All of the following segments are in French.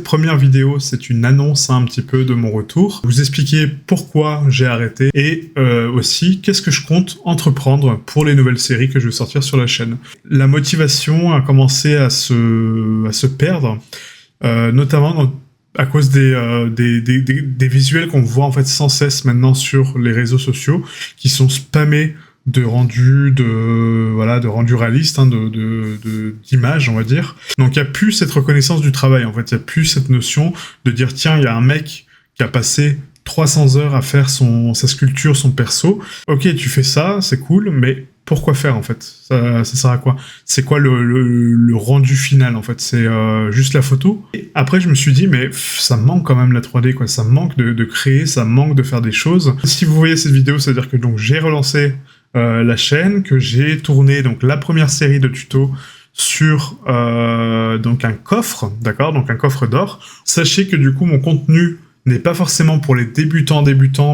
première vidéo, c'est une annonce un petit peu de mon retour. Vous expliquer pourquoi j'ai arrêté et aussi qu'est-ce que je compte entreprendre pour les nouvelles séries que je vais sortir sur la chaîne. La motivation a commencé à se perdre, notamment à cause des visuels qu'on voit en fait sans cesse maintenant sur les réseaux sociaux, qui sont spammés de rendus réalistes, d'images, on va dire. Donc il y a plus cette reconnaissance du travail, en fait. Il y a plus cette notion de dire tiens, il y a un mec qui a passé 300 heures à faire sa sculpture, son perso. Ok, tu fais ça, c'est cool, mais pourquoi faire en fait? Ça sert à quoi? C'est quoi le rendu final en fait? C'est juste la photo? Et après je me suis dit mais ça manque quand même la 3D quoi, ça manque de créer, ça manque de faire des choses. Si vous voyez cette vidéo, ça veut dire que donc j'ai relancé la chaîne, que j'ai tourné donc la première série de tutos sur donc un coffre, d'accord, donc un coffre d'or. Sachez que du coup mon contenu n'est pas forcément pour les débutants,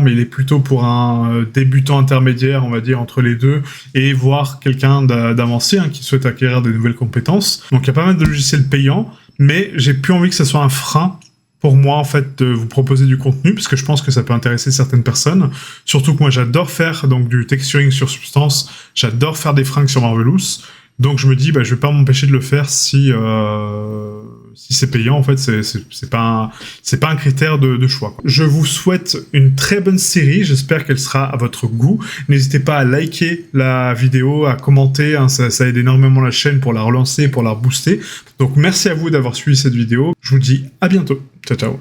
mais il est plutôt pour un débutant intermédiaire, on va dire, entre les deux, et voire quelqu'un d'avancé qui souhaite acquérir de nouvelles compétences. Donc il y a pas mal de logiciels payants, mais j'ai plus envie que ce soit un frein pour moi, en fait, de vous proposer du contenu, parce que je pense que ça peut intéresser certaines personnes. Surtout que moi, j'adore faire donc du texturing sur Substance, j'adore faire des fringues sur Marvelous, donc je me dis, je vais pas m'empêcher de le faire si c'est payant, en fait, c'est pas un critère de choix, quoi. Je vous souhaite une très bonne série, j'espère qu'elle sera à votre goût. N'hésitez pas à liker la vidéo, à commenter, ça aide énormément la chaîne pour la relancer, pour la rebooster. Donc merci à vous d'avoir suivi cette vidéo, je vous dis à bientôt, ciao ciao.